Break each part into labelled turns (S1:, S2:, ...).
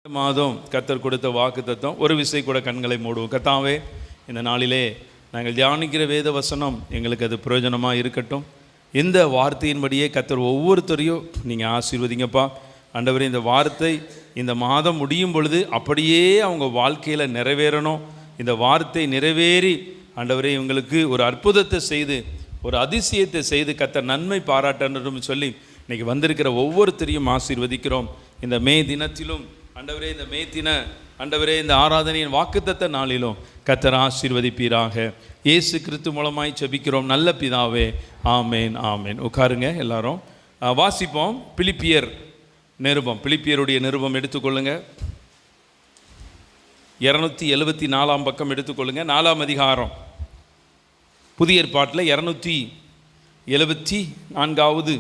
S1: மாதம் கர்த்தர் கொடுத்த வாக்கு தத்துவம் ஒரு விசை கூட கண்களை மூடுவோம். கர்த்தாவே, இந்த நாளிலே நாங்கள் தியானிக்கிற வேத வசனம் எங்களுக்கு அது பிரயோஜனமாக இருக்கட்டும். இந்த வார்த்தையின்படியே கர்த்தர் ஒவ்வொருத்தரையும் நீங்கள் ஆசீர்வதிங்கப்பா. ஆண்டவரே, இந்த வார்த்தை இந்த மாதம் முடியும் பொழுது அப்படியே அவங்க வாழ்க்கையில் நிறைவேறணும். இந்த வார்த்தை நிறைவேறி ஆண்டவரே இவங்களுக்கு ஒரு அற்புதத்தை செய்து ஒரு அதிசயத்தை செய்து கர்த்தர் நன்மை பாராட்டணும் சொல்லி இன்றைக்கி வந்திருக்கிற ஒவ்வொருத்தரையும் ஆசீர்வதிக்கிறோம். இந்த மே தினத்திலும் ஆண்டவரே, இந்த மே தின ஆண்டவரே, இந்த ஆராதனையின் வாக்குத்தத்த நாளிலும் கர்த்தர் ஆசீர்வதிப்பீராக. இயேசு கிறிஸ்து மூலமாய் ஜெபிக்கிறோம் நல்ல பிதாவே, ஆமேன் ஆமேன். உட்காருங்க எல்லாரும். வாசிப்போம். பிலிப்பியர் நிருபம், பிலிப்பியருடைய நிருபம் எடுத்துக்கொள்ளுங்க. 274 பக்கம் எடுத்துக்கொள்ளுங்க. 4ஆம் அதிகாரம், புதிய ஏற்பாட்டில் 274வது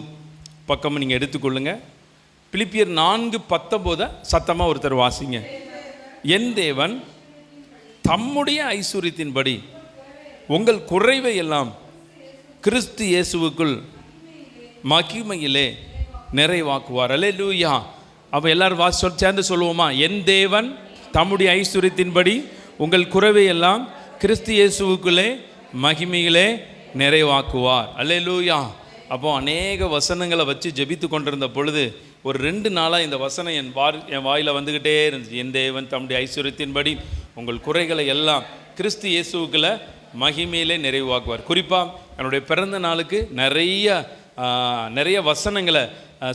S1: பக்கம் நீங்கள் எடுத்துக்கொள்ளுங்க. பிலிப்பியர் 4:19 சத்தமாக ஒருத்தர் வாசிங்க. என் தேவன் தம்முடைய ஐஸ்வரியத்தின்படி உங்கள் குறைவை எல்லாம் கிறிஸ்து இயேசுவுக்குள் மகிமையிலே நிறைவாக்குவார். அல்லேலூயா. அப்போ எல்லாரும் சேர்ந்து சொல்லுவோமா? என் தேவன் தம்முடைய ஐஸ்வரியத்தின்படி உங்கள் குறைவை எல்லாம் கிறிஸ்து இயேசுவுக்குள்ளே மகிமையிலே நிறைவாக்குவார். அல்லேலூயா. அப்போ அநேக வசனங்களை வச்சு ஜெபித்து கொண்டிருந்த பொழுது ஒரு 2 நாளாக இந்த வசனம் என் வாயில் வந்துக்கிட்டே இருந்துச்சு. என் தேவன் தம்முடைய ஐஸ்வரியத்தின்படி உங்கள் குறைகளை எல்லாம் கிறிஸ்து இயேசுவுக்குள்ள மகிமையிலே நிறைவாக்குவார். குறிப்பாக என்னுடைய பிறந்த நாளுக்கு நிறைய வசனங்களை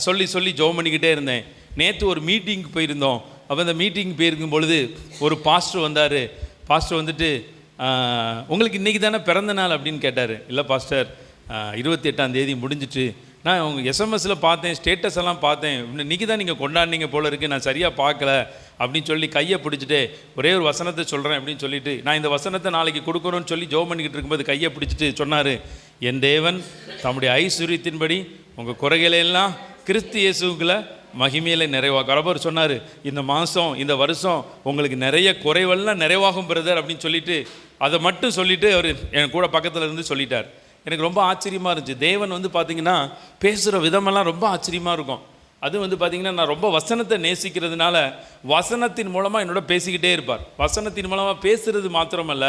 S1: சொல்லி ஜெபம் பண்ணிக்கிட்டே இருந்தேன். நேற்று ஒரு மீட்டிங்க்கு போயிருந்தோம். அப்போ அந்த மீட்டிங் போயிருக்கும் பொழுது ஒரு பாஸ்டர் வந்தார். பாஸ்டர் வந்துட்டு, உங்களுக்கு இன்றைக்கி தானே பிறந்த நாள் அப்படின்னு கேட்டார். இல்லை பாஸ்டர், 28ஆம் தேதி முடிஞ்சிட்டு, நான் உங்கள் எஸ்எம்எஸில் பார்த்தேன், ஸ்டேட்டஸ் எல்லாம் பார்த்தேன், இன்றைக்கி தான் நீங்கள் கொண்டாடினீங்க போல இருக்குது, நான் சரியாக பார்க்கல அப்படின்னு சொல்லி கையை பிடிச்சிட்டு ஒரே ஒரு வசனத்தை சொல்கிறேன் அப்படின்னு சொல்லிட்டு, நான் இந்த வசனத்தை நாளைக்கு கொடுக்கணும்னு சொல்லி ஜெபம் பண்ணிக்கிட்டு இருக்கும்போது கையை பிடிச்சிட்டு சொன்னார், என் தேவன் தம்முடைய ஐஸ்வரியத்தின்படி உங்கள் குறைகளையெல்லாம் கிறிஸ்து இயேசுக்குள்ள மகிமையில் நிறைவாக்கும். அவர் சொன்னார், இந்த மாதம் இந்த வருஷம் உங்களுக்கு நிறைய குறைவெல்லாம் நிறைவாகும் பிரதர் அப்படின்னு சொல்லிட்டு அதை மட்டும் சொல்லிவிட்டு அவர் என் கூட பக்கத்தில் இருந்து சொல்லிட்டார். எனக்கு ரொம்ப ஆச்சரியமாக இருந்துச்சு. தேவன் பார்த்திங்கன்னா பேசுகிற விதமெல்லாம் ரொம்ப ஆச்சரியமாக இருக்கும். அது பார்த்திங்கன்னா நான் ரொம்ப வசனத்தை நேசிக்கிறதுனால வசனத்தின் மூலமாக என்னோட பேசிக்கிட்டே இருப்பார். வசனத்தின் மூலமாக பேசுகிறது மாத்திரமல்ல,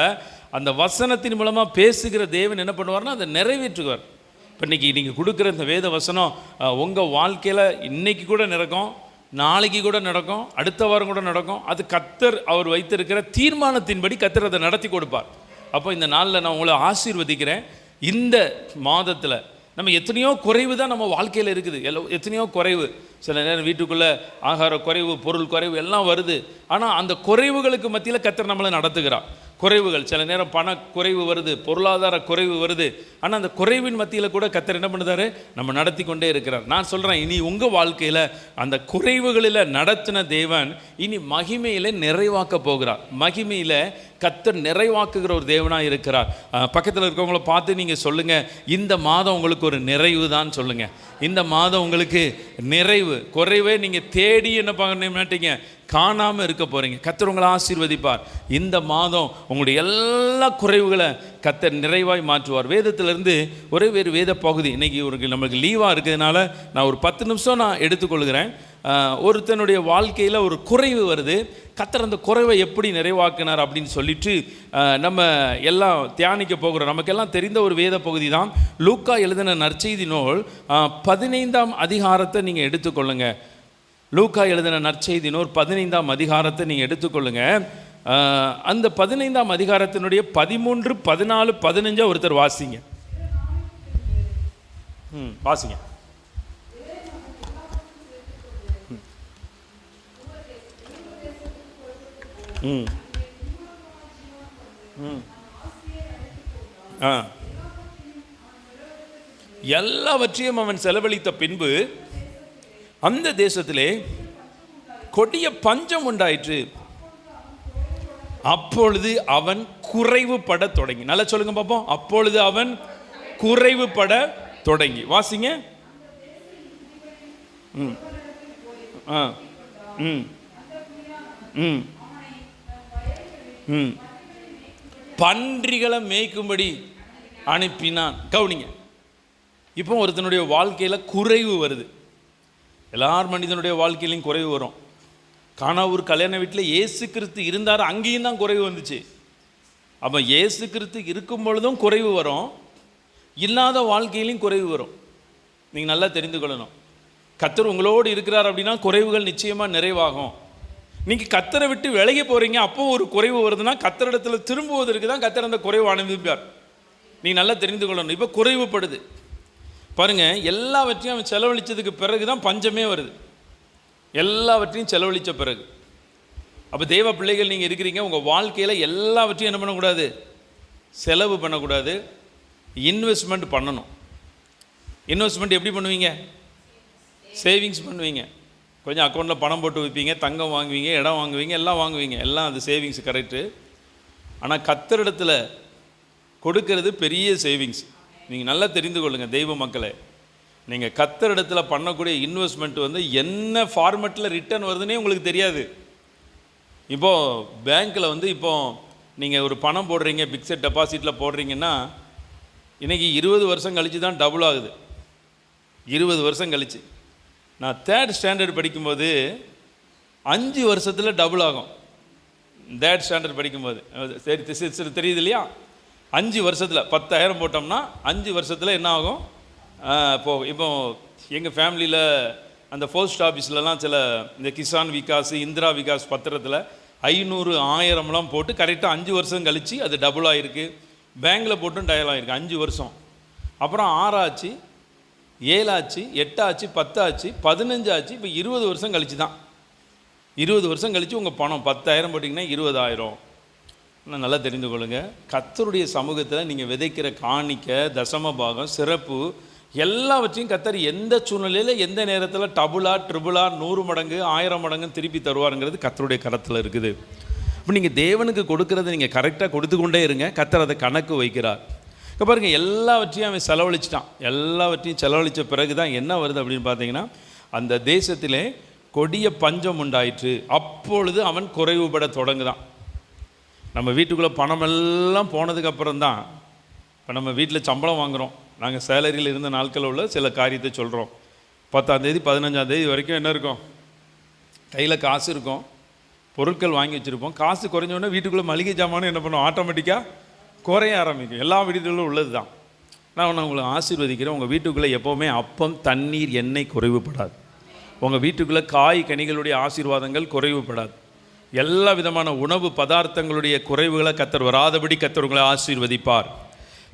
S1: அந்த வசனத்தின் மூலமாக பேசுகிற தேவன் என்ன பண்ணுவார்னா அதை நிறைவேற்றுவார். இப்போ இன்றைக்கி நீங்கள் கொடுக்குற இந்த வேத வசனம் உங்கள் வாழ்க்கையில் இன்றைக்கி கூட நடக்கும், நாளைக்கு கூட நடக்கும், அடுத்த வாரம் கூட நடக்கும். அது கர்த்தர் அவர் வைத்திருக்கிற தீர்மானத்தின்படி கர்த்தர் அதை நடத்தி கொடுப்பார். அப்போ இந்த நாளில் நான் உங்களை ஆசீர்வதிக்கிறேன். இந்த மாதத்தில் நம்ம எத்தனையோ குறைவு தான் நம்ம வாழ்க்கையில் இருக்குது. எத்தனையோ குறைவு. சில நேரம் வீட்டுக்குள்ளே ஆகார குறைவு, பொருள் குறைவு எல்லாம் வருது. ஆனால் அந்த குறைவுகளுக்கு மத்தியில் கர்த்தர் நம்மளை நடத்துகிறார். குறைவுகள், சில நேரம் பண குறைவு வருது, பொருளாதார குறைவு வருது. ஆனால் அந்த குறைவின் மத்தியில் கூட கர்த்தர் என்ன பண்ணுறாரு? நம்ம நடத்தி கொண்டே இருக்கிறார். நான் சொல்கிறேன், இனி உங்கள் வாழ்க்கையில் அந்த குறைவுகளில் நடத்தின தேவன் இனி மகிமையில் நிறைவாக்க போகிறார். மகிமையில் கர்த்தர் நிறைவாக்குகிற ஒரு தேவனாக இருக்கிறார். பக்கத்தில் இருக்கவங்கள பார்த்து நீங்கள் சொல்லுங்கள், இந்த மாதம் உங்களுக்கு ஒரு நிறைவு தான் சொல்லுங்கள். இந்த மாதம் உங்களுக்கு நிறைவு. குறைவே நீங்கள் தேடி என்ன பண்ண மாட்டீங்க, காணாமல் இருக்க போகிறீங்க. கர்த்தர் உங்களை ஆசீர்வதிப்பார். இந்த மாதம் உங்களுடைய எல்லா குறைவுகளை கர்த்தர் நிறைவாய் மாற்றுவார். வேதத்திலிருந்து ஒரே வேத பகுதி இன்றைக்கி நம்மளுக்கு லீவாக இருக்கிறதுனால நான் ஒரு 10 நிமிஷம் நான் எடுத்துக்கொள்கிறேன். ஒருத்தனுடைய வாழ்க்கையில் ஒரு குறைவு வருது. கர்த்தர் அந்த குறைவை எப்படி நிறைவாக்கினார் அப்படின்னு சொல்லிட்டு நம்ம எல்லாம் தியானிக்க போகிறோம். நமக்கெல்லாம் தெரிந்த ஒரு வேத பகுதி தான் லூக்கா எழுதின நற்செய்தி நூல் 15ஆம் அதிகாரத்தை நீங்கள் எடுத்துக்கொள்ளுங்க. லூக்கா எழுதின நற்செய்தி நூல் 15ஆம் அதிகாரத்தை நீங்கள் எடுத்துக்கொள்ளுங்க. அந்த 15ஆம் அதிகாரத்தினுடைய 13, 14, 15 ஒருத்தர் வாசிங்க. வாசிங்க. எல்லாவற்றையும் அவன் செலவழித்த பின்பு அந்த தேசத்திலே கொடிய பஞ்சம் உண்டாயிற்று. அப்பொழுது அவன் குறைவுபட தொடங்கி. நல்லா சொல்லுங்க பாப்போம். அப்பொழுது அவன் குறைவுபட தொடங்கி. வாசிங்க. பன்றிகளை மேய்க்கும்படி அனுப்பினான். கவனிங்க. இப்போ ஒருத்தனுடைய வாழ்க்கையில் குறைவு வருது. எல்லார் மனிதனுடைய வாழ்க்கையிலையும் குறைவு வரும். கானாவூர் கல்யாண வீட்டில் இயேசு கிறிஸ்து இருந்தார், அங்கேயும் தான் குறைவு வந்துச்சு. அப்போ இயேசு கிறிஸ்து இருக்கும் பொழுதும் குறைவு வரும், இல்லாத வாழ்க்கையிலையும் குறைவு வரும். நீங்கள் நல்லா தெரிந்து கொள்ளணும். கர்த்தர் உங்களோடு இருக்கிறார் அப்படின்னா குறைவுகள் நிச்சயமாக நிறைவாகும். நீங்கள் கர்த்தரை விட்டு விலகி போகிறீங்க, அப்போ ஒரு குறைவு வருதுன்னா கர்த்தரிடத்தில் திரும்புவதற்கு தான் கர்த்தர் அந்த குறைவு அனுபவிப்பார். நீங்கள் நல்லா தெரிந்து கொள்ளணும். இப்போ குறைவுபடுது பாருங்கள், எல்லாவற்றையும் அவன் செலவழித்ததுக்கு பிறகு தான் பஞ்சமே வருது. எல்லாவற்றையும் செலவழித்த பிறகு. அப்போ தேவ பிள்ளைகள் நீங்கள் இருக்கிறீங்க, உங்கள் வாழ்க்கையில் எல்லாவற்றையும் என்ன பண்ணக்கூடாது? செலவு பண்ணக்கூடாது, இன்வெஸ்ட்மெண்ட் பண்ணணும். இன்வெஸ்ட்மெண்ட் எப்படி பண்ணுவீங்க? சேவிங்ஸ் பண்ணுவீங்க. கொஞ்சம் அக்கௌண்ட்டில் பணம் போட்டு வைப்பீங்க, தங்கம் வாங்குவீங்க, இடம் வாங்குவீங்க, எல்லாம் வாங்குவீங்க, எல்லாம் அது சேவிங்ஸ் கரெக்டு. ஆனால் கர்த்தரிடத்தில் கொடுக்கறது பெரிய சேவிங்ஸ். நீங்கள் நல்லா தெரிந்து கொள்ளுங்கள் தெய்வ மக்களே, நீங்கள் கர்த்தரிடத்தில் பண்ணக்கூடிய இன்வெஸ்ட்மெண்ட் வந்து என்ன ஃபார்மெட்டில் ரிட்டர்ன் வருதுன்னே உங்களுக்கு தெரியாது. இப்போது பேங்க்கில் வந்து இப்போது நீங்கள் ஒரு பணம் போடுறீங்க, பிக்சட் டெபாசிட்டில் போடுறீங்கன்னா இன்றைக்கி 20 வருஷம் கழித்து தான் டபுள் ஆகுது. 20 வருஷம் கழித்து. நான் 3rd ஸ்டாண்டர்ட் படிக்கும்போது 5 வருஷத்தில் டபுள் ஆகும். 3rd ஸ்டாண்டர்ட் படிக்கும்போது சரி தெரியுது இல்லையா? 5 வருஷத்தில் 10,000 போட்டோம்னா 5 வருஷத்தில் என்ன ஆகும்? இப்போ எங்கள் ஃபேமிலியில் அந்த போஸ்ட் ஆஃபீஸ்லலாம் சில இந்த கிசான் விகாஸ், இந்திரா விகாஸ் பத்திரத்தில் 500, 1000லாம் போட்டு கரெக்டாக 5 வருஷம் கழித்து அது டபுள் ஆகிருக்கு. பேங்கில் போட்டும் டயல் ஆகிருக்கு 5 வருஷம். அப்புறம் 6 ஆச்சு, 7 ஆச்சு, 8 ஆச்சு, 10 ஆச்சு, 15 ஆச்சு. இப்போ 20 வருஷம் கழிச்சு தான். 20 வருஷம் கழித்து உங்கள் பணம் 10,000 போட்டிங்கன்னா 20,000. நான் நல்லா தெரிந்து கொள்ளுங்கள், கர்த்தருடைய சமூகத்தில் நீங்கள் விதைக்கிற காணிக்க, தசம பாகம், சிறப்பு எல்லாவற்றையும் கர்த்தர் எந்த சூழ்நிலையில் எந்த நேரத்தில் டபுளா, ட்ரிபிளா, 100 மடங்கு, 1000 மடங்கு திருப்பி தருவாருங்கிறது கர்த்தருடைய கரத்தில் இருக்குது. இப்போ நீங்கள் தேவனுக்கு கொடுக்கறத நீங்கள் கரெக்டாக கொடுத்து கொண்டே இருங்க, கர்த்தர் அதை கணக்கு வைக்கிறார். இப்போ பாருங்கள், எல்லாவற்றையும் அவன் செலவழிச்சிட்டான். எல்லாவற்றையும் செலவழித்த பிறகு தான் என்ன வருது அப்படின்னு பார்த்தீங்கன்னா, அந்த தேசத்திலே கொடிய பஞ்சம் உண்டாயிற்று. அப்பொழுது அவன் குறைவுபட தொடங்குதான். நம்ம வீட்டுக்குள்ளே பணமெல்லாம் போனதுக்கப்புறம் தான், இப்போ நம்ம வீட்டில் சம்பளம் வாங்குகிறோம், நாங்கள் சேலரியில் இருந்த நாட்களில் உள்ள சில காரியத்தை சொல்கிறோம். 10ஆம் தேதி 15ஆம் தேதி வரைக்கும் என்ன இருக்கும்? கையில் காசு இருக்கும், பொருட்கள் வாங்கி வச்சுருப்போம். காசு குறைஞ்சோடனே வீட்டுக்குள்ளே மளிகை ஜாமானும் என்ன பண்ணுவோம்? ஆட்டோமேட்டிக்காக குறைய ஆரம்பிக்கும். எல்லா வீடுகளிலும் உள்ளது தான். நான் உங்களை ஆசீர்வதிக்கிறேன், உங்கள் வீட்டுக்குள்ளே எப்போவுமே அப்பம், தண்ணீர், எண்ணெய் குறைவுபடாது. உங்கள் வீட்டுக்குள்ளே காய் கனிகளுடைய ஆசீர்வாதங்கள் குறைவுபடாது. எல்லா விதமான உணவு பதார்த்தங்களுடைய குறைவுகளை கர்த்தர் வராதபடி கர்த்தர் உங்களை ஆசீர்வதிப்பார்.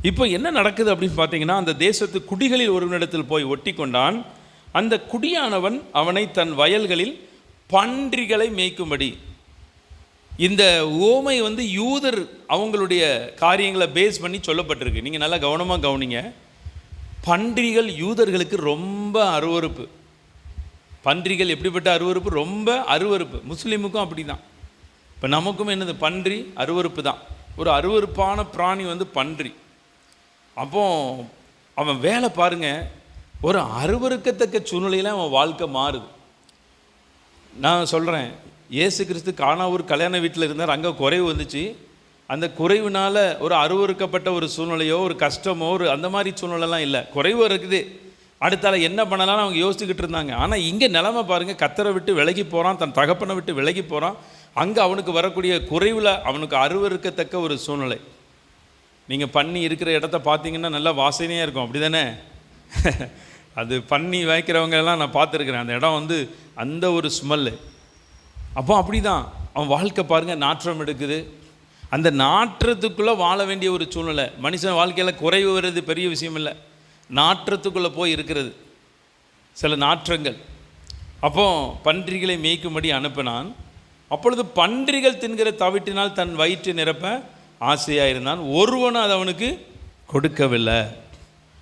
S1: இப்போ என்ன நடக்குது அப்படின்னு பார்த்தீங்கன்னா, அந்த தேசத்து குடிகளில் ஒருவனிடத்தில் போய் ஒட்டி கொண்டான். அந்த குடியானவன் அவனை தன் வயல்களில் பன்றிகளை மேய்க்கும்படி. இந்த ஓமை வந்து யூதர் அவங்களுடைய காரியங்களை பேஸ் பண்ணி சொல்லப்பட்டிருக்கு. நீங்கள் நல்லா கவனமாக கவனிங்க. பன்றிகள் யூதர்களுக்கு ரொம்ப அருவருப்பு. பன்றிகள் எப்படிப்பட்ட அருவருப்பு? ரொம்ப அருவருப்பு. முஸ்லீமுக்கும் அப்படி தான். இப்போ நமக்கும் என்னது? பன்றி அருவருப்பு தான். ஒரு அருவருப்பான பிராணி வந்து பன்றி. அப்போ அவன் வேலை பாருங்கள், ஒரு அருவருக்கத்தக்க சூழ்நிலையில் அவன் வாழ்க்கை மாறுது. நான் சொல்கிறேன், இயேசு கிறிஸ்து கானாவூர் கல்யாண வீட்டில் இருந்தார், அங்கே குறைவு வந்துச்சு. அந்த குறைவுனால் ஒரு அருவருக்கப்பட்ட ஒரு சூழ்நிலையோ, ஒரு கஷ்டமோ, ஒரு அந்த மாதிரி சூழ்நிலைலாம் இல்லை. குறைவு இருக்குது, அடுத்தால என்ன பண்ணலாம்னு அவங்க யோசிச்சுக்கிட்டு இருந்தாங்க. ஆனால் இங்கே நிலைமை பாருங்கள், கர்த்தரை விட்டு விலகி போகிறான், தன் தகப்பனை விட்டு விலகி போகிறான். அங்கே அவனுக்கு வரக்கூடிய குறைவில் அவனுக்கு அருவருக்கத்தக்க ஒரு சூழ்நிலை. நீங்கள் பண்ணி இருக்கிற இடத்த பார்த்தீங்கன்னா நல்லா வாசனையாக இருக்கும், அப்படி தானே? அது பண்ணி வைக்கிறவங்க எல்லாம் நான் பார்த்துருக்குறேன். அந்த இடம் வந்து அந்த ஒரு ஸ்மெல்லு. அப்போ அப்படி தான் அவன் வாழ்க்கை பாருங்கள், நாற்றம் எடுக்குது. அந்த நாற்றத்துக்குள்ளே வாழ வேண்டிய ஒரு சூழ்நிலை. மனுஷன் வாழ்க்கையில் குறைவு வர்றது பெரிய விஷயம் இல்லை, நாற்றத்துக்குள்ளே போய் இருக்கிறது சில நாற்றங்கள். அப்போ பன்றிகளை மேய்க்கும்படி அனுப்பினான். அப்பொழுது பன்றிகள் தின்கிற தவிட்டினால் தன் வயிற்று நிரப்ப ஆசையாக இருந்தான், ஒருவனும் அது அவனுக்கு கொடுக்கவில்லை.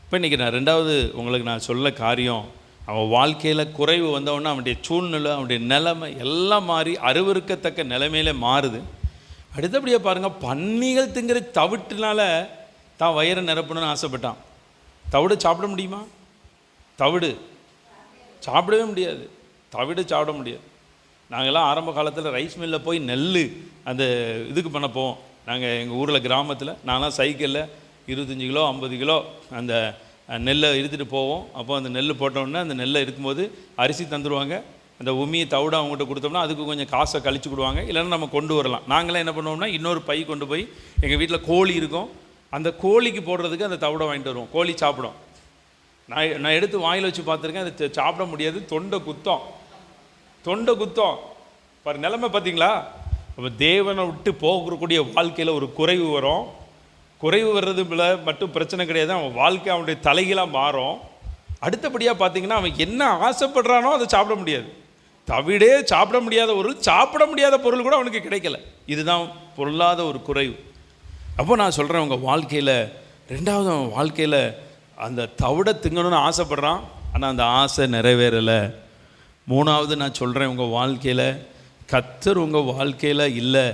S1: இப்போ இன்றைக்கி நான் ரெண்டாவது உங்களுக்கு நான் சொல்ல காரியம், அவன் வாழ்க்கையில் குறைவு வந்தவொடனே அவனுடைய சூழ்நிலை, அவனுடைய நிலைமை எல்லாம் மாறி அருவருக்கத்தக்க நிலைமையில மாறுது. அடுத்தபடியாக பாருங்கள், பன்னிகள் திங்கிற தவிட்டுனால தான் வயிறை நிரப்பணும்னு ஆசைப்பட்டான். தவிடு சாப்பிட முடியுமா? தவிடு சாப்பிடவே முடியாது, தவிடு சாப்பிட முடியாது. நாங்கள்லாம் ஆரம்ப காலத்தில் ரைஸ் மில்லில் போய் நெல் அந்த இதுக்கு பண்ண போவோம். நாங்கள் எங்கள் ஊரில் கிராமத்தில் நான்லாம் சைக்கிளில் 25 கிலோ 50 கிலோ அந்த நெல்லை எடுத்துகிட்டு போவோம். அப்போ அந்த நெல் போட்டோன்னே அந்த நெல்லை இருக்கும்போது அரிசி தந்துடுவாங்க, அந்த உமியை தவிட அவங்ககிட்ட கொடுத்தோம்னா அதுக்கு கொஞ்சம் காசை கழிச்சு கொடுவாங்க, இல்லைன்னா நம்ம கொண்டு வரலாம். நாங்களே என்ன பண்ணுவோம்னா இன்னொரு பை கொண்டு போய் எங்கள் வீட்டில் கோழி இருக்கும், அந்த கோழிக்கு போடுறதுக்கு அந்த தவிட வாங்கிட்டு வருவோம். கோழி சாப்பிடும். நான் எடுத்து வாயில் வச்சு பார்த்துருக்கேன், அது சாப்பிட முடியாது, தொண்டை குத்தம். பாரு நிலைமை பார்த்தீங்களா? அப்போ தேவனை விட்டு போகக்கூடிய வாழ்க்கையில் ஒரு குறைவு வரும். குறைவு வர்றது மட்டும் பிரச்சனை கிடையாது, அவன் வாழ்க்கை அவனுடைய தலைகளாக மாறும். அடுத்தபடியாக பார்த்தீங்கன்னா அவன் என்ன ஆசைப்படுறானோ அதை சாப்பிட முடியாது. தவிடே சாப்பிட முடியாத சாப்பிட முடியாத பொருள் கூட அவனுக்கு கிடைக்கல. இதுதான் பொருளாத ஒரு குறைவு. அப்போ நான் சொல்கிறேன், உங்கள் வாழ்க்கையில் ரெண்டாவது அவன் வாழ்க்கையில் அந்த தவிட திங்கணும்னு ஆசைப்படுறான், ஆனால் அந்த ஆசை நிறைவேறலை. மூணாவது நான் சொல்கிறேன், உங்கள் வாழ்க்கையில் கர்த்தர் உங்கள் வாழ்க்கையில் இல்லை,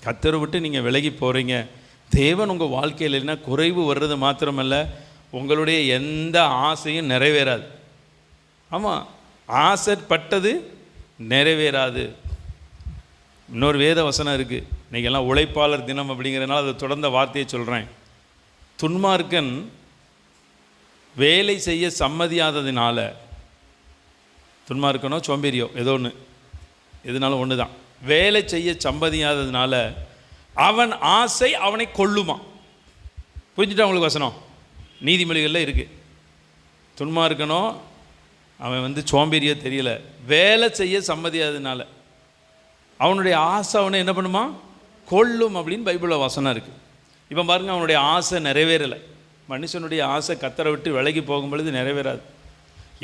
S1: கர்த்தரை விட்டு நீங்கள் விலகி போகிறீங்க. தேவன் உங்கள் வாழ்க்கையில் இல்லைன்னா குறைவு வர்றது மாத்திரமல்ல, உங்களுடைய எந்த ஆசையும் நிறைவேறாது. ஆமாம், ஆசைப்பட்டது நிறைவேறாது. இன்னொரு வேத வசனம் இருக்குது, இன்றைக்கெல்லாம் உழைப்பாளர் தினம் அப்படிங்கிறதுனால அதை தொடர்ந்த வார்த்தையை சொல்கிறேன். துன்மார்க்கன் வேலை செய்ய சம்மதியாததினால, துன்மார்க்கனோ சோம்பேறியோ ஏதோ ஒன்று, எதுனாலும் ஒன்று தான், வேலை செய்ய சம்மதியாததுனால அவன் ஆசை அவனை கொள்ளுமா. புரிஞ்சுட்டா உங்களுக்கு வசனம்? நீதிமொழிகளில் இருக்குது. துன்மார்க்கனோ அவன் சோம்பேறியோ தெரியல, வேலை செய்ய சம்மதியாததுனால அவனுடைய ஆசை அவனை என்ன பண்ணுமா, கொள்ளும் அப்படின்னு பைபிளில் வசனம் இருக்குது. இப்போ பாருங்கள், அவனுடைய ஆசை நிறைவேறலை. மனுஷனுடைய ஆசை கர்த்தரை விட்டு விலகி போகும் பொழுது நிறைவேறாது.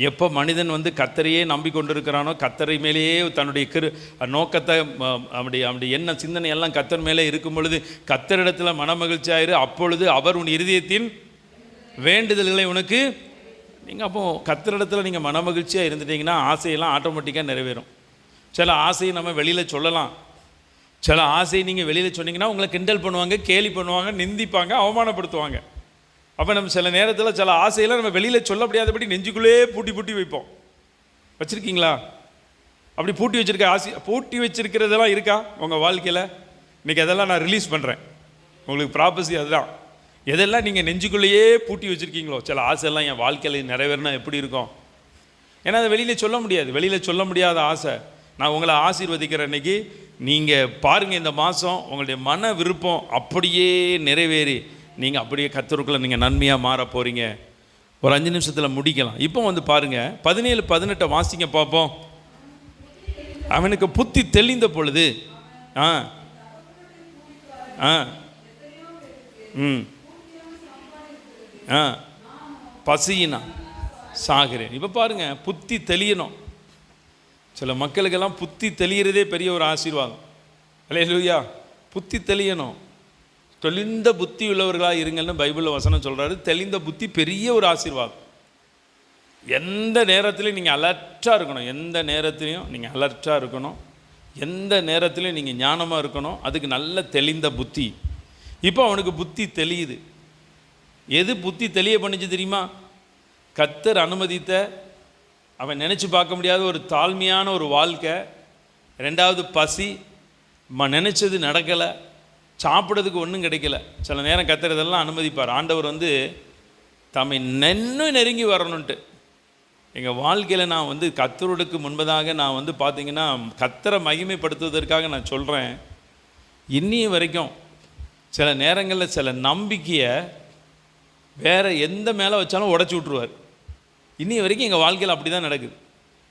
S1: எப்போ மனிதன் கர்த்தரையே நம்பிக்கொண்டிருக்கிறானோ, கர்த்தரை மேலேயே தன்னுடைய நோக்கத்தை அப்படி என்ன சிந்தனை எல்லாம் கர்த்தர் மேலே இருக்கும் பொழுது கர்த்தரிடத்தில் மனமகிழ்ச்சியாயிரு, அப்பொழுது அவர் உன் இருதயத்தின் வேண்டுதல்களை உனக்கு. நீங்கள் அப்போ கர்த்தரிடத்தில் நீங்கள் மனமகிழ்ச்சியாக இருந்துட்டீங்கன்னா ஆசையெல்லாம் ஆட்டோமேட்டிக்காக நிறைவேறும். சில ஆசையை நம்ம வெளியில் சொல்லலாம், சில ஆசையை நீங்கள் வெளியில் சொன்னீங்கன்னா உங்களை கிண்டல் பண்ணுவாங்க, கேலி பண்ணுவாங்க, நிந்திப்பாங்க, அவமானப்படுத்துவாங்க. அப்போ நம்ம சில நேரத்தில் சில ஆசையெல்லாம் நம்ம வெளியில் சொல்ல முடியாதபடி நெஞ்சுக்குள்ளே பூட்டி வைப்போம். வச்சுருக்கீங்களா? அப்படி பூட்டி வச்சிருக்கிறதெல்லாம் இருக்கா உங்கள் வாழ்க்கையில்? இன்றைக்கி அதெல்லாம் நான் ரிலீஸ் பண்ணுறேன். உங்களுக்கு ப்ராப்பர்சி அதுதான். எதெல்லாம் நீங்கள் நெஞ்சுக்குள்ளேயே பூட்டி வச்சுருக்கீங்களோ, சில ஆசையெல்லாம் என் வாழ்க்கையில் நிறைவேறினா எப்படி இருக்கும்? ஏன்னா அதை வெளியில் சொல்ல முடியாது. வெளியில் சொல்ல முடியாத ஆசை. நான் உங்களை ஆசீர்வதிக்கிறேன். இன்றைக்கி நீங்கள் பாருங்கள், இந்த மாதம் உங்களுடைய மன விருப்பம் அப்படியே நிறைவேறி நீங்கள் அப்படியே கர்த்தருக்குள்ள நீங்கள் நன்மையாக மாற போகிறீங்க. ஒரு 5 நிமிஷத்தில் முடிக்கலாம். இப்போ பாருங்கள், 17-18 வாசிங்க பார்ப்போம். அவனுக்கு புத்தி தெளிந்த பொழுது பசியினா சாகிறேன். இப்போ பாருங்கள், புத்தி தெளியணும். சில மக்களுக்கெல்லாம் புத்தி தெளிகிறதே பெரிய ஒரு ஆசீர்வாதம். அல்லேலூயா. புத்தி தெளியணும். தெளிந்த புத்தி உள்ளவர்களாக இருங்கள்னு பைபிளில் வசனம் சொல்கிறாரு. தெளிந்த புத்தி பெரிய ஒரு ஆசீர்வாதம். எந்த நேரத்துலையும் நீங்கள் அலர்ட்டாக இருக்கணும். எந்த நேரத்துலையும் நீங்கள் அலர்ட்டாக இருக்கணும். எந்த நேரத்துலையும் நீங்கள் ஞானமாக இருக்கணும். அதுக்கு நல்ல தெளிந்த புத்தி. இப்போ அவனுக்கு புத்தி தெளியுது. எது புத்தி தெளிய பண்ணிச்சு தெரியுமா? கர்த்தர் அனுமதித்த, அவன் நினச்சி பார்க்க முடியாத ஒரு தாழ்மையான ஒரு வாழ்க்கை. ரெண்டாவது பசி, நினச்சது நடக்கலை, சாப்பிட்றதுக்கு ஒன்றும் கிடைக்கல. சில நேரம் கர்த்தர் இதெல்லாம் அனுமதிப்பார். ஆண்டவர் தம்மை நெருங்கி வரணுன்ட்டு. எங்கள் வாழ்க்கையில் நான் கர்த்தருக்கு முன்பதாக நான் பார்த்தீங்கன்னா கர்த்தரை மகிமைப்படுத்துவதற்காக நான் சொல்கிறேன். இன்னிய வரைக்கும் சில நேரங்களில் சில நம்பிக்கையை வேறு எந்த மேலே வச்சாலும் உடச்சி விட்ருவார். இன்னிய வரைக்கும் எங்கள் வாழ்க்கையில் அப்படி தான் நடக்குது.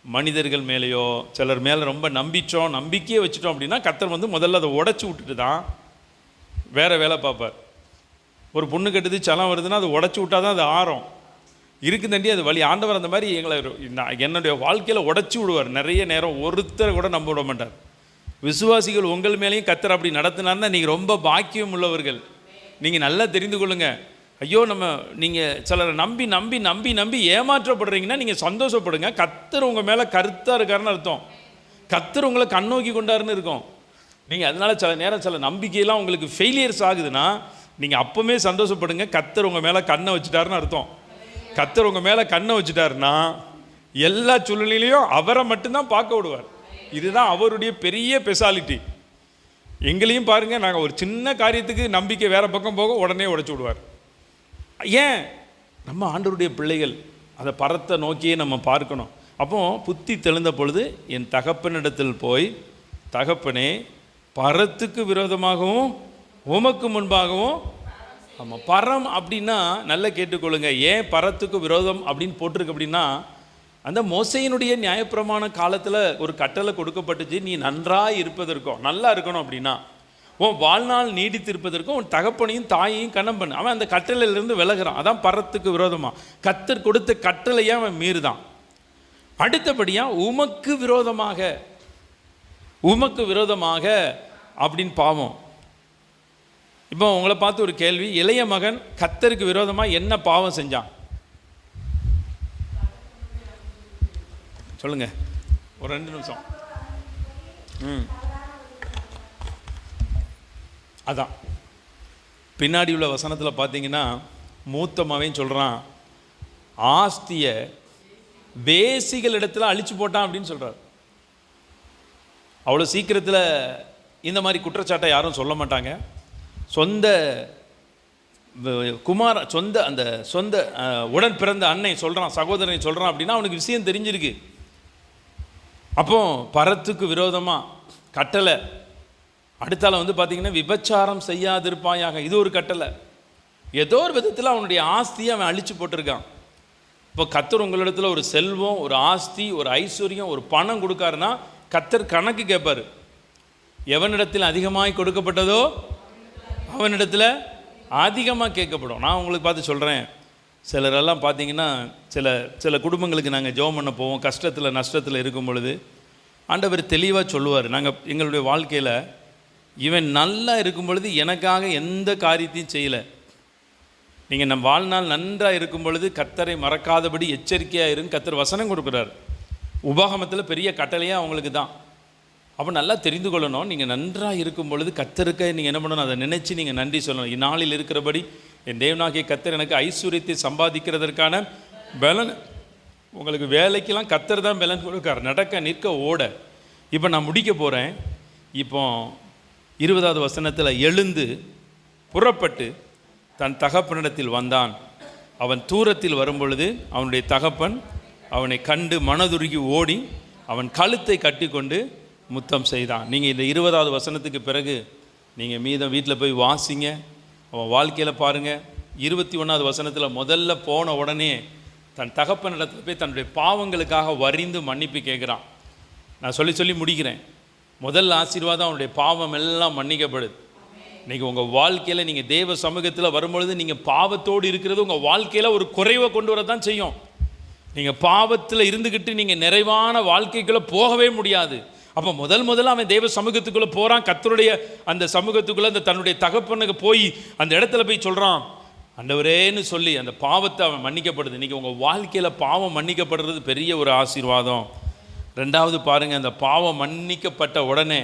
S1: மனிதர்கள் மேலேயோ சிலர் மேலே ரொம்ப நம்பிக்கையை வச்சுட்டோம் அப்படின்னா கர்த்தர் முதல்ல அதை உடச்சி விட்டுட்டு தான் வேறு வேலை பார்ப்பார். ஒரு பொண்ணு கட்டுது, சலம் வருதுன்னா அதை உடச்சி விட்டால் தான் அது ஆறும். இருக்குதண்டி அது வழி. ஆண்டவர் அந்த மாதிரி எங்களை என்னுடைய வாழ்க்கையில் உடச்சி விடுவார். நிறைய நேரம் ஒருத்தர் கூட நம்ப விட மாட்டார். விசுவாசிகள் உங்கள் மேலேயும் கர்த்தர் அப்படி நடத்தினார்னா நீங்கள் ரொம்ப பாக்கியம் உள்ளவர்கள். நீங்கள் நல்லா தெரிந்து கொள்ளுங்கள். ஐயோ, நீங்கள் சிலரை நம்பி நம்பி நம்பி நம்பி ஏமாற்றப்படுறீங்கன்னா நீங்கள் சந்தோஷப்படுங்க. கர்த்தர் உங்கள் மேலே கருத்தாக இருக்காருன்னு அர்த்தம். கர்த்தர் உங்களை கண்ணோக்கி கொண்டாருன்னு இருக்கும். நீங்கள் அதனால் சில நேரம் சில நம்பிக்கையெல்லாம் உங்களுக்கு ஃபெயிலியர்ஸ் ஆகுதுன்னா நீங்கள் அப்போவுமே சந்தோஷப்படுங்க. கர்த்தர் உங்கள் மேலே கண்ணை வச்சுட்டாருன்னு அர்த்தம். கர்த்தர் உங்கள் மேலே கண்ணை வச்சுட்டாருன்னா எல்லா சூழ்நிலையிலையும் அவரை மட்டும்தான் பார்க்க விடுவார். இதுதான் அவருடைய பெரிய ஸ்பெஷாலிட்டி. எங்களையும் பாருங்கள், நாங்கள் ஒரு சின்ன காரியத்துக்கு நம்பிக்கை வேறு பக்கம் போக உடனே உடைச்சி விடுவார். ஏன்? நம்ம ஆண்டவருடைய பிள்ளைகள், அதை பரத்தை நோக்கியே நம்ம பார்க்கணும். அப்போ புத்தி தெளிந்த பொழுது என் தகப்பனிடத்தில் போய், தகப்பனே, பரத்துக்கு விரோதமாகவும் உமக்கு முன்பாகவும். ஆமாம், பரம் அப்படின்னா நல்லா கேட்டுக்கொள்ளுங்க. ஏன் பரத்துக்கு விரோதம் அப்படின்னு போட்டிருக்கு அப்படின்னா, அந்த மோசையினுடைய நியாயப்பிரமாண காலத்தில் ஒரு கட்டளை கொடுக்கப்பட்டுச்சு, நீ நன்றாக இருப்பதற்கும், நல்லா இருக்கணும் அப்படின்னா, உன் வாழ்நாள் நீடித்திருப்பதற்கும் உன் தகப்பனையும் தாயையும் கணம் பண்ணு. அவன் அந்த கட்டளையிலிருந்து விலகிறான். அதான் பரத்துக்கு விரோதமாக. கர்த்தர் கொடுத்த கட்டளையை அவன் மீறுதான். அடுத்தபடியாக உமக்கு விரோதமாக அப்படின்னு பாவம். இப்போ உங்களை பார்த்து ஒரு கேள்வி, இளைய மகன் கர்த்தருக்கு விரோதமாக என்ன பாவம் செஞ்சான் சொல்லுங்க, ஒரு 2 நிமிஷம். அதான் பின்னாடி உள்ள வசனத்தில் பார்த்தீங்கன்னா, மூத்த மகன் சொல்கிறான், ஆஸ்தியை வேசிகள் இடத்துல அழிச்சு போட்டான் அப்படின்னு சொல்கிறார். அவ்வளோ சீக்கிரத்தில் இந்த மாதிரி குற்றச்சாட்டை யாரும் சொல்ல மாட்டாங்க. சொந்த சொந்த உடன் பிறந்த அன்னை சொல்கிறான், சகோதரனை சொல்கிறான் அப்படின்னா அவனுக்கு விஷயம் தெரிஞ்சிருக்கு. அப்போ பரத்துக்கு விரோதமாக கட்டளை. அடுத்தால வந்து பார்த்திங்கன்னா, விபச்சாரம் செய்யாதிருப்பாயாக, இது ஒரு கட்டளை. ஏதோ ஒரு விதத்தில் அவனுடைய ஆஸ்தியை அவன் அழிச்சு போட்டிருக்கான். இப்போ கர்த்தர் உங்களிடத்துல ஒரு செல்வம், ஒரு ஆஸ்தி, ஒரு ஐஸ்வர்யம், ஒரு பணம் கொடுக்காருன்னா கர்த்தர் கணக்கு கேட்பார். எவனிடத்தில் அதிகமாய் கொடுக்கப்பட்டதோ அவனிடத்தில் அதிகமாக கேட்கப்படும். நான் உங்களுக்கு பார்த்து சொல்கிறேன், சிலரெல்லாம் பார்த்தீங்கன்னா சில குடும்பங்களுக்கு நாங்கள் ஜெபம் பண்ண போவோம், கஷ்டத்தில் நஷ்டத்தில் இருக்கும் பொழுது ஆண்டவர் தெளிவாக சொல்லுவார். நாங்கள் எங்களுடைய வாழ்க்கையில், இவன் நல்லா இருக்கும் பொழுது எனக்காக எந்த காரியத்தையும் செய்யலை, நீங்கள் நம் வாழ்நாள் நன்றாக இருக்கும் பொழுது கர்த்தரை மறக்காதபடி எச்சரிக்கையாக இருங்க, கர்த்தர் வசனம் கொடுக்குறார். உபாகமத்தில் பெரிய கட்டளையாக அவங்களுக்கு தான். அப்போ நல்லா தெரிந்து கொள்ளணும், நீங்கள் நன்றாக இருக்கும் பொழுது கர்த்தருக்கு நீங்கள் என்ன பண்ணணும், அதை நினச்சி நீங்கள் நன்றி சொல்லணும். இந்நாளில் இருக்கிறபடி என் தேவனாகிய கர்த்தர் எனக்கு ஐஸ்வர்யத்தை சம்பாதிக்கிறதற்கான பலன், உங்களுக்கு வேலைக்கெல்லாம் கர்த்தர் தான் பலன் கொடுக்கார், நடக்க நிற்க ஓட. இப்போ நான் முடிக்க போகிறேன். இப்போ 20வது வசனத்தில், எழுந்து புறப்பட்டு தன் தகப்பனிடத்தில் வந்தான். அவன் தூரத்தில் வரும்பொழுது அவனுடைய தகப்பன் அவனை கண்டு மனதுருகி ஓடி அவன் கழுத்தை கட்டி கொண்டு முத்தம் செய்தான். நீங்கள் இந்த 20வது வசனத்துக்கு பிறகு நீங்கள் மீதம் வீட்டில் போய் வாசிங்க, அவன் வாழ்க்கையில் பாருங்கள். 21வது வசனத்தில் முதல்ல போன உடனே தன் தகப்பனிடத்தில் போய் தன்னுடைய பாவங்களுக்காக வரிந்து மன்னிப்பு கேட்குறான். நான் சொல்லி முடிக்கிறேன். முதல் ஆசீர்வாதம், அவனுடைய பாவம் எல்லாம் மன்னிக்கப்படுது. இன்றைக்கி உங்கள் வாழ்க்கையில் நீங்கள் தேவ சமூகத்தில் வரும்பொழுது நீங்கள் பாவத்தோடு இருக்கிறது உங்கள் வாழ்க்கையில் ஒரு குறைவை கொண்டு வரதான் செய்யும். நீங்கள் பாவத்தில் இருந்துக்கிட்டு நீங்கள் நிறைவான வாழ்க்கைக்குள்ளே போகவே முடியாது. அப்போ முதல்ல அவன் தேவ சமூகத்துக்குள்ளே போகிறான். கர்த்தருடைய அந்த சமூகத்துக்குள்ளே அந்த தன்னுடைய தகப்பனுக்கு போய் அந்த இடத்துல போய் சொல்கிறான், ஆண்டவரேன்னு சொல்லி அந்த பாவத்தை அவன் மன்னிக்கப்படுது. இன்றைக்கி உங்கள் வாழ்க்கையில் பாவம் மன்னிக்கப்படுறது பெரிய ஒரு ஆசீர்வாதம். 2வது பாருங்கள், அந்த பாவம் மன்னிக்கப்பட்ட உடனே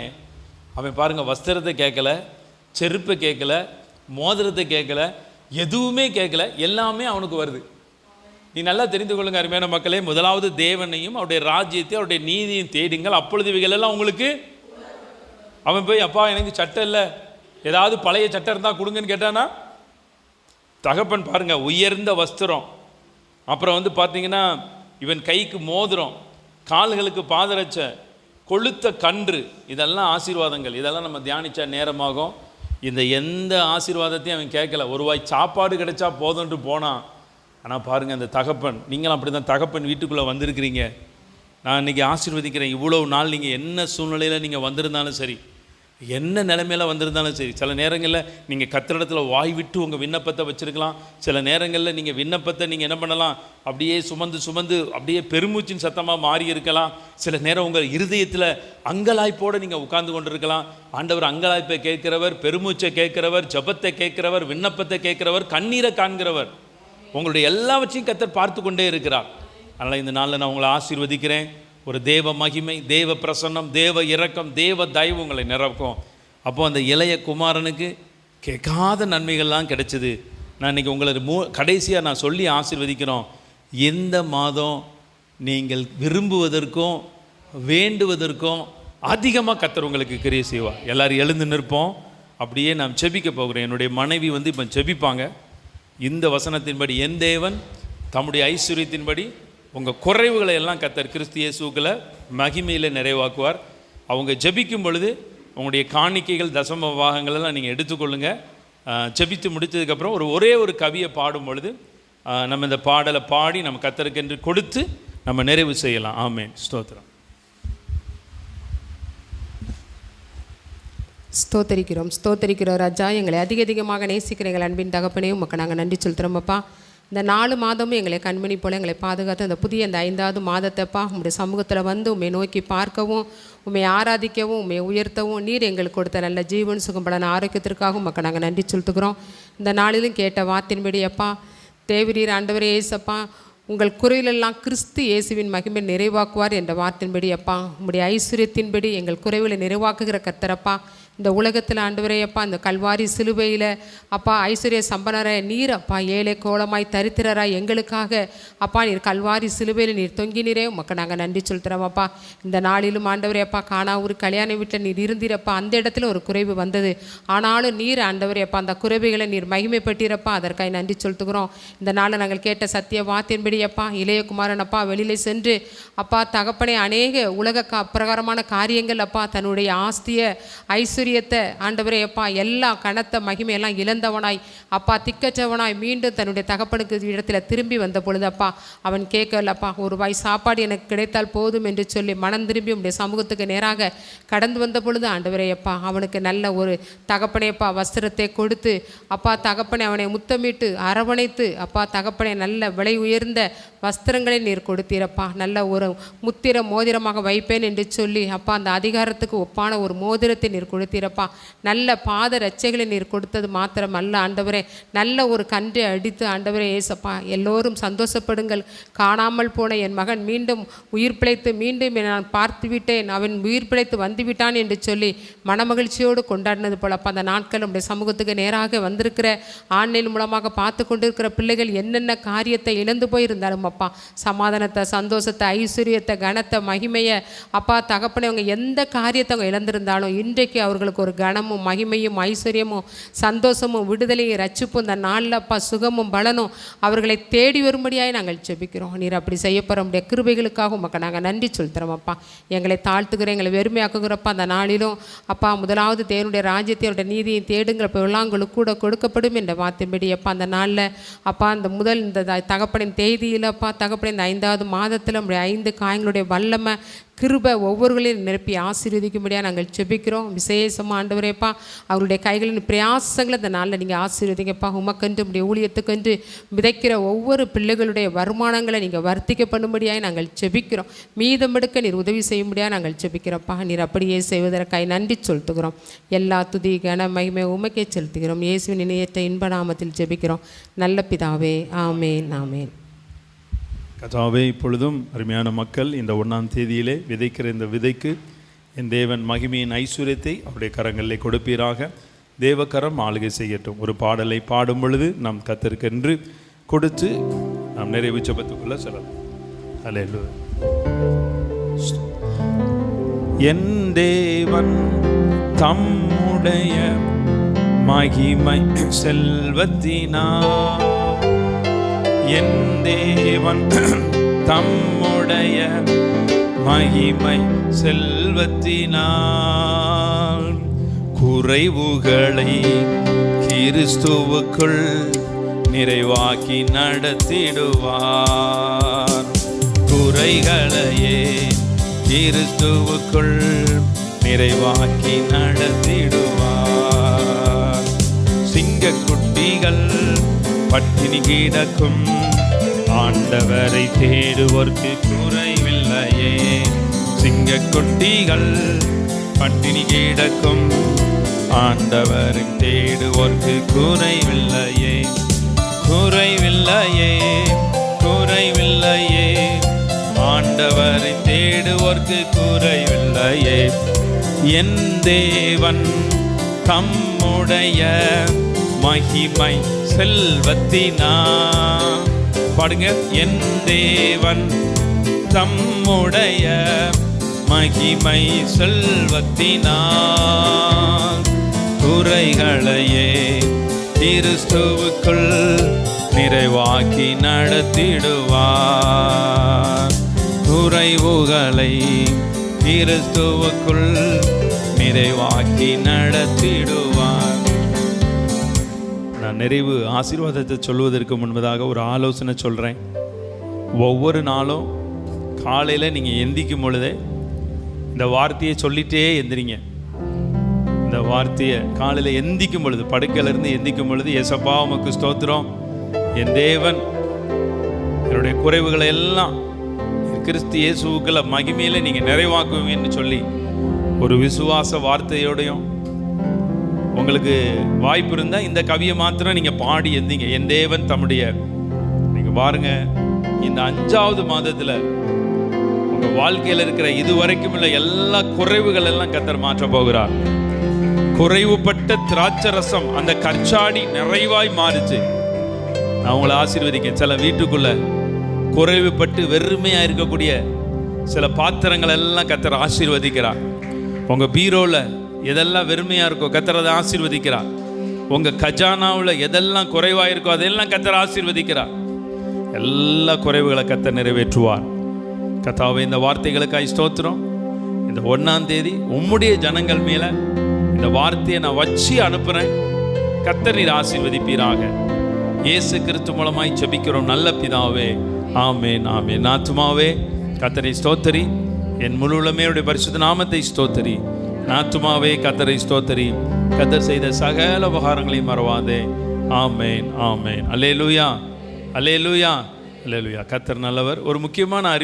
S1: அவன் பாருங்கள், வஸ்திரத்தை கேட்கல, செருப்பை கேட்கல, மோதிரத்தை கேட்கல, எதுவுமே கேட்கல, எல்லாமே அவனுக்கு வருது. நீ நல்லா தெரிந்து கொள்ளுங்க அருமையான மக்களே, முதலாவது தேவனையும் அவருடைய ராஜ்யத்தையும் அவருடைய நீதியையும் தேடுங்கள், அப்பொழுது இவைகள் எல்லாம் உங்களுக்கு. அவன் போய், அப்பா எனக்கு சட்டை இல்லை, ஏதாவது பழைய சட்டை இருந்தால் கொடுங்கன்னு கேட்டானா, தகப்பன் பாருங்க உயர்ந்த வஸ்திரம், அப்புறம் வந்து பார்த்தீங்கன்னா இவன் கைக்கு மோதிரம், கால்களுக்கு பாதரட்சை, கொளுத்த கன்று, இதெல்லாம் ஆசீர்வாதங்கள். இதெல்லாம் நம்ம தியானித்தா நேரமாகும். இந்த எந்த ஆசீர்வாதத்தையும் அவன் கேட்கல. ஒரு வாய் சாப்பாடு கிடைச்சா போதும்ட்டு போனான். ஆனால் பாருங்கள், அந்த தகப்பன், நீங்களும் அப்படி தான் தகப்பன் வீட்டுக்குள்ளே வந்திருக்கிறீங்க. நான் இன்றைக்கி ஆசீர்வதிக்கிறேன். இவ்வளவு நாள் நீங்கள் என்ன சூழ்நிலையில் நீங்கள் வந்திருந்தாலும் சரி, என்ன நிலைமையில் வந்திருந்தாலும் சரி, சில நேரங்களில் நீங்கள் கர்த்தரிடத்தில் வாய் விட்டு உங்கள் விண்ணப்பத்தை வச்சுருக்கலாம். சில நேரங்களில் நீங்கள் விண்ணப்பத்தை நீங்கள் என்ன பண்ணலாம், அப்படியே சுமந்து அப்படியே பெருமூச்சின் சத்தமாக மாறி இருக்கலாம். சில நேரம் உங்கள் இருதயத்தில் அங்கலாய்ப்போடு நீங்கள் உட்கார்ந்து கொண்டு இருக்கலாம். ஆண்டவர் அங்கலாய்ப்பை கேட்கிறவர், பெருமூச்சை கேட்கிறவர், ஜபத்தை கேட்கிறவர், விண்ணப்பத்தை கேட்கிறவர், கண்ணீரை காண்கிறவர். உங்களுடைய எல்லாவற்றையும் கர்த்தர் பார்த்து கொண்டே இருக்கிறார். அதனால் இந்த நாளில் நான் உங்களை ஆசீர்வதிக்கிறேன். ஒரு தேவ மகிமை, தேவ பிரசன்னம், தேவ இரக்கம், தேவ தயவு உங்களை நிரப்பும். அப்போது அந்த இளைய குமாரனுக்கு கேட்காத நன்மைகள்லாம் கிடைச்சிது. நான் இன்றைக்கி உங்களை கடைசியாக நான் சொல்லி ஆசீர்வதிக்கிறோம். எந்த மாதம் நீங்கள் விரும்புவதற்கும் வேண்டுவதற்கும் அதிகமாக கர்த்தர் உங்களுக்கு கிரியை செய்வார். எல்லோரும் எழுந்து நிற்போம். அப்படியே நான் செபிக்க போகிறேன். என்னுடைய மனைவி வந்து இப்போ செபிப்பாங்க. இந்த வசனத்தின்படி, என் தேவன் தம்முடைய ஐஸ்வர்யத்தின்படி உங்கள் குறைவுகளை எல்லாம் கர்த்தர் கிறிஸ்து இயேசுவுக்குள்ள மகிமையில் நிறைவாக்குவார். அவங்க ஜெபிக்கும் பொழுது உங்களுடைய காணிக்கைகள் தசம பாகங்கள் எல்லாம் நீங்கள் எடுத்துக்கொள்ளுங்கள். ஜெபித்து முடித்ததுக்கப்புறம் ஒரே ஒரு கவியை பாடும் பொழுது நம்ம இந்த பாடலை பாடி நம்ம கர்த்தருக்கென்று கொடுத்து நம்ம நிறைவு செய்யலாம். ஆமென். ஸ்தோத்திரம்.
S2: ஸ்தோத்தரிக்கிறோம் ராஜா. எங்களை அதிகமாக நேசிக்கிற எங்கள் அன்பின் தகப்பனே உமக்கு நாங்கள் நன்றி செலுத்துகிறோம்ப்பா. இந்த 4 மாதமும் எங்களை கண்மணி போல் எங்களை பாதுகாத்து அந்த புதிய இந்த 5வது மாதத்தைப்பா உங்களுடைய சமூகத்தில் வந்து உண்மை நோக்கி பார்க்கவும், உண்மை ஆராதிக்கவும், உண்மை உயர்த்தவும் நீர் எங்களுக்கு கொடுத்த நல்ல ஜீவன் சுகம்பலன ஆரோக்கியத்திற்காக உமக்கு நாங்கள் நன்றி செலுத்துகிறோம். இந்த நாளிலும் கேட்ட வார்த்தையின்படி அப்பா தேவரீர் ஆண்டவரே இயேசப்பா உங்கள் குறைவிலெல்லாம் கிறிஸ்து இயேசுவின் மகிமை நிறைவாக்குவார் என்ற வார்த்தையின்படி அப்பா உங்களுடைய ஐஸ்வர்யத்தின்படி எங்கள் குறைவில் நிறைவாக்குகிற கர்த்தரப்பா இந்த உலகத்தில் ஆண்டவரே அப்பா இந்த கல்வாரி சிலுவையில் அப்பா ஐஸ்வர்ய சம்பனரை நீர் அப்பா ஏழை கோலமாய் தரித்திரராய் எங்களுக்காக அப்பா நீர் கல்வாரி சிலுவையில் நீர் தொங்கினீரே உமக்கு நாங்கள் நன்றி செலுத்துகிறோம் அப்பா. இந்த நாளிலும் ஆண்டவரே அப்பா காணாவூர் கல்யாண வீட்டில் நீர் இருந்தீரப்பா. அந்த இடத்துல ஒரு குறைவு வந்தது. ஆனாலும் நீர் ஆண்டவரே அப்பா அந்த குறைவுகளை நீர் மகிமைப்பட்டீரப்பா. அதற்காக நன்றி செலுத்துகிறோம். இந்த நாளில் நாங்கள் கேட்ட சத்திய வார்த்தையின்படி அப்பா இளையகுமாரன் அப்பா வெளியில் சென்று அப்பா தகப்பனே அநேக உலக பிரகாரமான காரியங்கள் அப்பா தன்னுடைய ஆஸ்திய ஐஸ்வர்ய ஆண்டவரே அப்பா எல்லா கனத்த மகிமையெல்லாம் இழந்தவனாய் அப்பா திக்கற்றவனாய் மீண்டும் தன்னுடைய தகப்பனுக்கு இடத்துல திரும்பி வந்த பொழுது அப்பா அவன் கேட்கலப்பா ஒரு வாய் சாப்பாடு எனக்கு கிடைத்தால் போதும் என்று சொல்லி மனம் திரும்பி உடைய சமூகத்துக்கு நேராக கடந்து வந்த பொழுது ஆண்டவரே அப்பா அவனுக்கு நல்ல ஒரு தகப்பனையப்பா வஸ்திரத்தை கொடுத்து அப்பா தகப்பனை அவனை முத்தமிட்டு அரவணைத்து அப்பா தகப்பனை நல்ல விலை உயர்ந்த வஸ்திரங்களை நீர் கொடுத்தீரப்பா. நல்ல ஒரு முத்திர மோதிரமாக வைப்பேன் என்று சொல்லி அப்பா அந்த அதிகாரத்துக்கு ஒப்பான ஒரு மோதிரத்தை நீர் கொடுத்தீரப்பா. நல்ல பாத ரட்சைகளை நீர் கொடுத்தது மாத்திரம் அல்ல ஆண்டவரே, நல்ல ஒரு கன்றை அடித்து ஆண்டவரே ஏசப்பா எல்லோரும் சந்தோஷப்படுங்கள், காணாமல் போன என் மகன் மீண்டும் உயிர் பிழைத்து மீண்டும் நான் பார்த்து விட்டேன், அவன் உயிர் பிழைத்து வந்து விட்டான் என்று சொல்லி மனமகிழ்ச்சியோடு கொண்டாடினது போலப்பா அந்த நாட்கள் நம்முடைய சமூகத்துக்கு நேராக வந்திருக்கிற ஆன்லைன் மூலமாக பார்த்து கொண்டிருக்கிற பிள்ளைகள் என்னென்ன காரியத்தை இழந்து போயிருந்தாலும் அப்பா சமாதானத்தை, சந்தோஷத்தை, ஐஸ்வர்யத்தை, கனத்தை, மகிமையை அப்பா தகப்பனை அவங்க எந்த காரியத்தை அவங்க இழந்திருந்தாலும் இன்றைக்கு அவர்களுக்கு ஒரு கனமும் மகிமையும் ஐஸ்வர்யமும் சந்தோஷமும் விடுதலையும் ரட்சிப்பும் இந்த நாளில் அப்பா சுகமும் பலனும் அவர்களை தேடி வரும்படியாய் நாங்கள் ஜெபிக்கிறோம். நீர் அப்படி செய்யப்படுற நம்முடைய கிருபைகளுக்காக உமக்கு நாங்கள் நன்றி செலுத்துகிறோம் அப்பா. எங்களை தாழ்த்துக்கிறோம், எங்களை வெறுமையாக்குகிறப்பா அந்த நாளிலும் அப்பா முதலாவது தேவனுடைய ராஜ்யத்தை நீதியை தேடுங்கிறப்ப எல்லாம் உங்களுக்கு கூட கொடுக்கப்படும் என்ற வார்த்தையின்படி அப்பா அந்த நாளில் அப்பா அந்த முதல் இந்த தகப்பனின் தேதியில் அப்பா தகப்பனின் இந்த 5வது மாதத்தில் நம்முடைய 5 காயங்களுடைய வல்லமை கிருபை ஒவ்வொருவர்களையும் நிரப்பி ஆசீர்வதிக்கும்படியாக நாங்கள் ஜெபிக்கிறோம். விசேஷமாக ஆண்டவரேப்பா அவருடைய கைகளின் பிரயாசங்களை இந்த நாளில் நீங்கள் ஆசீர்வதிங்கப்பா. உமக்கென்று உடைய ஊழியத்துக்கென்று விதைக்கிற ஒவ்வொரு பிள்ளைகளுடைய வருமானங்களை நீங்கள் வர்த்திக்க பண்ணும்படியாக நாங்கள் ஜெபிக்கிறோம். மீதம் எடுக்க நீர் உதவி செய்யும்படியாக நாங்கள் ஜெபிக்கிறோம்ப்பா. நீர் அப்படியே செய்வதற்காக நன்றி செலுத்துகிறோம். எல்லா துதி கன மகிமை உமக்கே செலுத்துகிறோம். இயேசுவின் இணையற்ற இன்ப நாமத்தில் ஜெபிக்கிறோம் நல்ல பிதாவே. ஆமேன் ஆமேன்.
S1: கர்த்தாவே இப்பொழுதும் அருமையான மக்கள் இந்த 1ஆம் தேதியிலே விதைக்கிற இந்த விதைக்கு என் தேவன் மகிமையின் ஐஸ்வர்யத்தை அவருடைய கரங்களிலே கொடுப்பீராக. தேவக்கரம் ஆளுகை செய்யட்டும். ஒரு பாடலை பாடும் பொழுது நாம் கர்த்தருக்கென்று கொடுத்து நாம் நிறைவு ஜெபத்துக்குள்ள செல்லலாம். அல்லேலூயா. என் தேவன் தம்முடைய மகிமை செல்வத்தினார் என் தேவன் தம்முடைய மகிமை செல்வத்தினால் குறைவுகளை கிறிஸ்துவுக்குள் நிறைவாக்கி நடத்திடுவார். குறைகளையே கிறிஸ்துவுக்குள் நிறைவாக்கி நடத்திடுவார். சிங்கக்குட்டிகள் பட்டினி கிடக்கும் ஆண்டவரை தேடுவோர்க்கு குறைவில்லையே. சிங்கக்குட்டிகள் பட்டினி கிடக்கும் ஆண்டவரை தேடுவோர்க்கு குறைவில்லையே. குறைவில்லையே குறைவில்லையே ஆண்டவரை தேடுவோர்க்கு குறைவில்லையே. என் தேவன் தம்முடைய மகிமை செல்வத்தினா பாடுங்க. என் தேவன் தம்முடைய மகிமை செல்வத்தினா குறைகளையே கிறிஸ்துவுக்குள் நிறைவாக்கி நடத்திடுவார். குறைவுகளை கிறிஸ்துவுக்குள் நிறைவாக்கி நடத்திடுவார். நான் நிறைவு ஆசீர்வாதத்தை சொல்வதற்கு முன்பதாக ஒரு ஆலோசனை சொல்கிறேன். ஒவ்வொரு நாளும் காலையில் நீங்கள் எந்திக்கும் பொழுதே இந்த வார்த்தையை சொல்லிகிட்டே எந்திரிங்க. இந்த வார்த்தையை காலையில் எந்திக்கும் பொழுது, படுக்கையிலேருந்து எந்திக்கும் பொழுது, ஏசப்பா உமக்கு ஸ்தோத்திரம், என் தேவன் என்னுடைய குறைவுகளை எல்லாம் கிறிஸ்து இயேசுவுக்குள்ள மகிமையில் நீங்கள் நிறைவாக்குவீங்கன்னு சொல்லி ஒரு விசுவாச வார்த்தையோடையும், உங்களுக்கு வாய்ப்பு இருந்தால் இந்த கவியை மாத்திரம் நீங்கள் பாடி எந்திங்க. என் தேவன் தம்முடைய, நீங்கள் பாருங்க, இந்த 5வது மாதத்தில் உங்கள் வாழ்க்கையில் இருக்கிற இதுவரைக்கும் உள்ள எல்லா குறைவுகள் எல்லாம் கர்த்தர் மாற்ற போகிறார். குறைவுபட்ட திராட்சை ரசம் அந்த கற்சாடி நிறைவாய் மாறுச்சு. நான் உங்களை ஆசீர்வதிக்கேன். சில வீட்டுக்குள்ள குறைவுபட்டு வெறுமையாக இருக்கக்கூடிய சில பாத்திரங்கள் எல்லாம் கர்த்தர் ஆசீர்வதிக்கிறார். உங்கள் பீரோவில் எதெல்லாம் வெறுமையாக இருக்கோ கர்த்தர் அதை ஆசீர்வதிக்கிறார். உங்கள் கஜானாவில் எதெல்லாம் குறைவாக இருக்கோ அதெல்லாம் கர்த்தர் ஆசீர்வதிக்கிறார். எல்லா குறைவுகளை கர்த்தர் நிறைவேற்றுவார். கர்த்தாவே, இந்த வார்த்தைகளுக்காய் ஸ்தோத்திரம். இந்த 1ஆம் தேதி உம்முடைய ஜனங்கள் மேலே இந்த வார்த்தையை நான் வச்சு அனுப்புகிறேன். கர்த்தர் நீர் ஆசீர்வதிப்பீராக. இயேசு கிறிஸ்து மூலமாய் ஜெபிக்கிறோம் நல்ல பிதாவே, ஆமென், ஆமென். ஆத்துமாவே கர்த்தரை ஸ்தோத்தரி, என் முழு உளமையுடைய பரிசுத்த நாமத்தை ஸ்தோத்தரி. ஆத்துமாவே கர்த்தரை ஸ்தோத்தரி, கர்த்தர் செய்த சகல உபகாரங்களையும் மறவாதே. ஆமென், ஆமென். அல்லேலூயா, அல்லேலூயா, அல்லேலூயா. கர்த்தர் நல்லவர். ஒரு முக்கியமான